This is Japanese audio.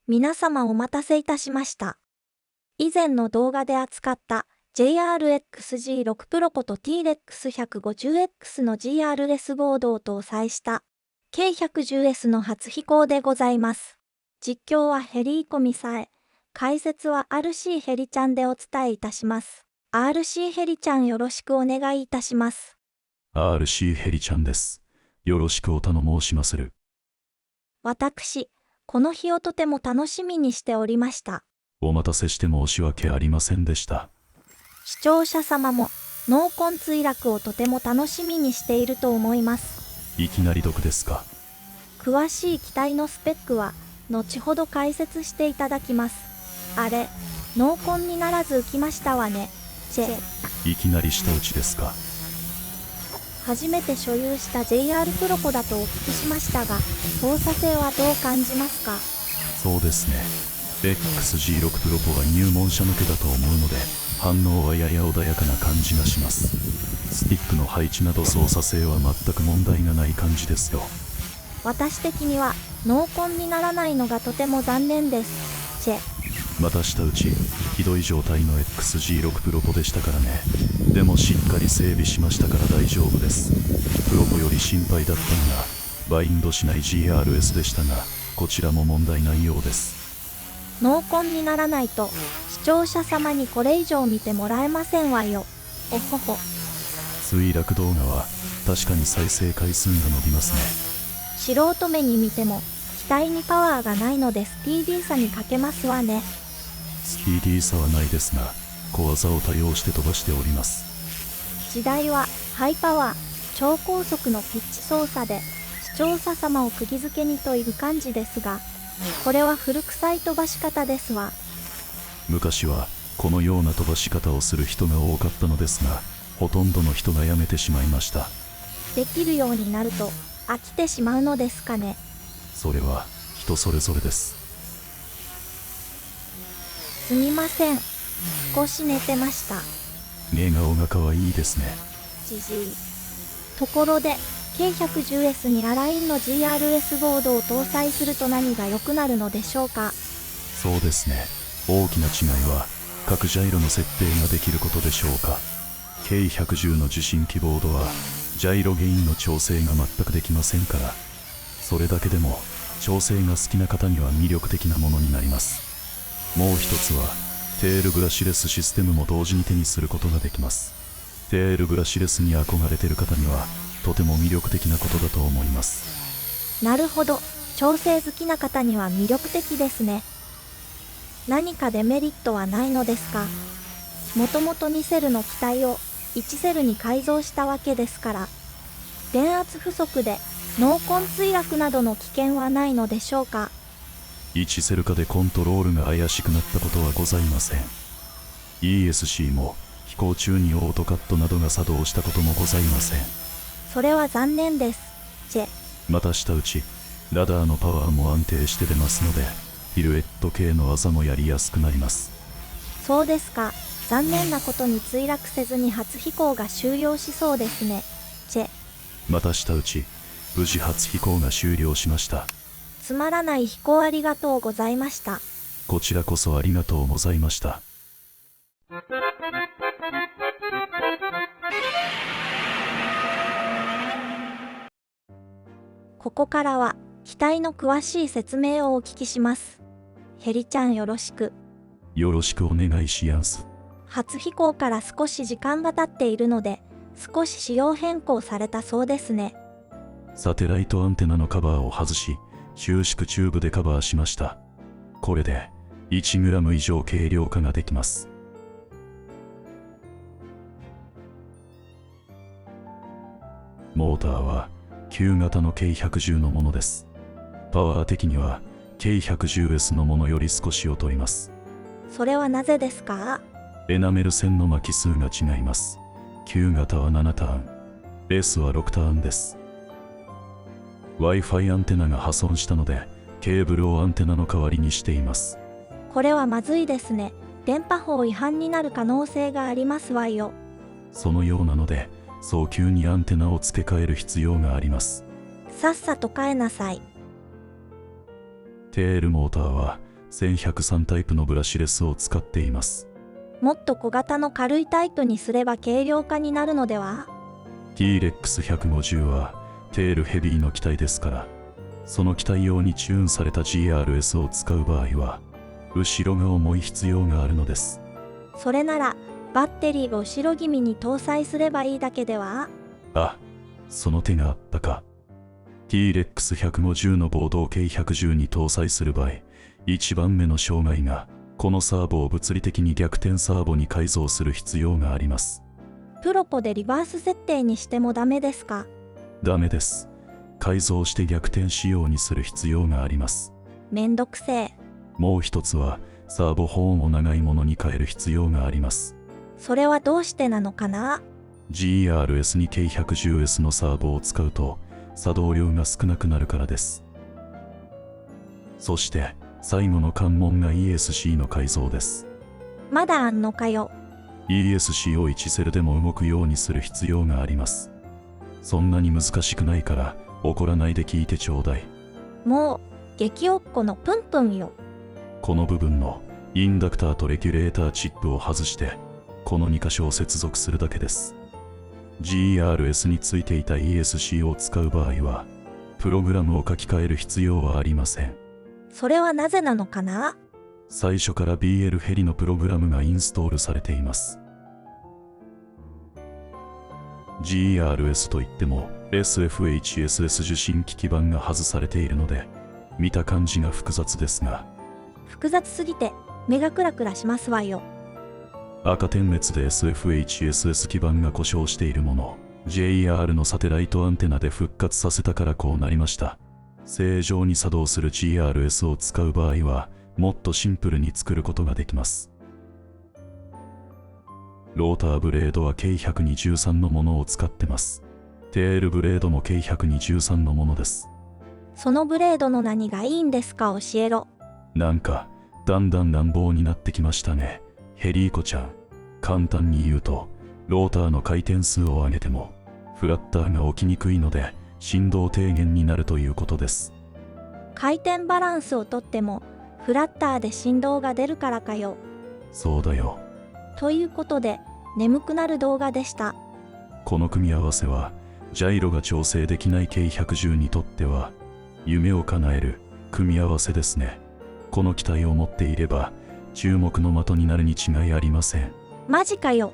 皆様お待たせいたしました。以前の動画で扱った JRXG6 プロポと T-REX150X の GRS ボードを搭載した K110S の初飛行でございます。実況はヘリーコミサエ、解説は RC ヘリちゃんでお伝えいたします。RC ヘリちゃんよろしくお願いいたします。RC ヘリちゃんです。よろしくお頼申しまする。私、この日をとても楽しみにしておりました。お待たせして申し訳ありませんでした。視聴者様も濃紺墜落をとても楽しみにしていると思います。いきなり毒ですか。詳しい機体のスペックは後ほど解説していただきます。あれ、濃紺にならず浮きましたわね。いきなり舌打ちですか。初めて所有した JR プロポだとお聞きしましたが、操作性はどう感じますか？そうですね。XG6 プロポは入門者向けだと思うので、反応はやや穏やかな感じがします。スティックの配置など操作性は全く問題がない感じですよ。私的には濃紺にならないのがとても残念です。また舌打ち、ひどい状態の XG6 プロポでしたからね。でもしっかり整備しましたから大丈夫です。プロポより心配だったのがバインドしない GRS でしたが、こちらも問題ないようです。濃紺にならないと視聴者様にこれ以上見てもらえませんわよ。おほほ。墜落動画は確かに再生回数が伸びますね。素人目に見ても機体にパワーがないのでスピーディーさに欠けますわね。スピーディーさはないですが、小技を多用して飛ばしております。時代はハイパワー、超高速のピッチ操作で視聴者様を釘付けにという感じですが、これは古臭い飛ばし方ですわ。昔はこのような飛ばし方をする人が多かったのですが、ほとんどの人がやめてしまいました。できるようになると飽きてしまうのですかね。それは人それぞれです。すみません、少し寝てました。寝顔が可愛いですね。じじい。ところで K110S にアラインの GRS ボードを搭載すると何が良くなるのでしょうか？そうですね。大きな違いは各ジャイロの設定ができることでしょうか。K110 の受信機ボードはジャイロゲインの調整が全くできませんから、それだけでも調整が好きな方には魅力的なものになります。もう一つはテールブラシレスシステムも同時に手にすることができます。テールブラシレスに憧れている方にはとても魅力的なことだと思います。なるほど、調整好きな方には魅力的ですね。何かデメリットはないのですか？もともと2セルの機体を1セルに改造したわけですから、電圧不足で濃紺墜落などの危険はないのでしょうか？1セル化でコントロールが怪しくなったことはございません。ESC も飛行中にオートカットなどが作動したこともございません。それは残念です。また下打ち、ラダーのパワーも安定して出ますので、ピルエット系の技もやりやすくなります。そうですか。残念なことに墜落せずに初飛行が終了しそうですね。また下打ち、無事初飛行が終了しました。つまらない飛行ありがとうございました。こちらこそありがとうございました。ここからは機体の詳しい説明をお聞きします。ヘリちゃんよろしく。よろしくお願いしやす。初飛行から少し時間が経っているので、少し仕様変更されたそうですね。サテライトアンテナのカバーを外し、収縮チューブでカバーしました。これで 1g 以上軽量化ができます。モーターは旧型の K110 のものです。パワー的には K110S のものより少し劣ります。それはなぜですか？エナメル線の巻き数が違います。旧型は7ターン、S は6ターンです。Wi-Fi アンテナが破損したので、ケーブルをアンテナの代わりにしています。これはまずいですね。電波法違反になる可能性がありますわよ。そのようなので、早急にアンテナを付け替える必要があります。さっさと変えなさい。テールモーターは1103タイプのブラシレスを使っています。もっと小型の軽いタイプにすれば軽量化になるのでは？ T-REX150 はテールヘビーの機体ですから、その機体用にチューンされた GRS を使う場合は後ろが重い必要があるのです。それならバッテリーを後ろ気味に搭載すればいいだけでは？あ、その手があったか。T-REX150 のボードを K110 に搭載する場合、一番目の障害がこのサーボを物理的に逆転サーボに改造する必要があります。プロポでリバース設定にしてもダメですか？ダメです。改造して逆転仕様にする必要があります。めんどくせえ。もう一つはサーボホーンを長いものに変える必要があります。それはどうしてなのかな？ GRS に K110S のサーボを使うと作動量が少なくなるからです。そして最後の関門が ESC の改造です。まだあんのかよ。ESC を1セルでも動くようにする必要があります。そんなに難しくないから怒らないで聞いてちょうだい。もう激おっこのプンプンよ。この部分のインダクターとレギュレーターチップを外してこの2箇所を接続するだけです。GRS についていた ESC を使う場合はプログラムを書き換える必要はありません。それはなぜなのかな？最初から BL ヘリのプログラムがインストールされています。GRS といっても SFHSS 受信機基板が外されているので見た感じが複雑ですが、複雑すぎて目がクラクラしますわよ。赤点滅で SFHSS 基板が故障しているもの、JR のサテライトアンテナで復活させたからこうなりました。正常に作動する GRS を使う場合はもっとシンプルに作ることができます。ローターブレードは K123 のものを使ってます。テールブレードも K123 のものです。そのブレードの何がいいんですか？教えろ。なんかだんだん乱暴になってきましたね、ヘリーコちゃん。簡単に言うとローターの回転数を上げてもフラッターが起きにくいので振動低減になるということです。回転バランスをとってもフラッターで振動が出るからかよ。そうだよ。ということで眠くなる動画でした。この組み合わせはジャイロが調整できない K110 にとっては夢を叶える組み合わせですね。この機体を持っていれば注目の的になるに違いありません。マジかよ。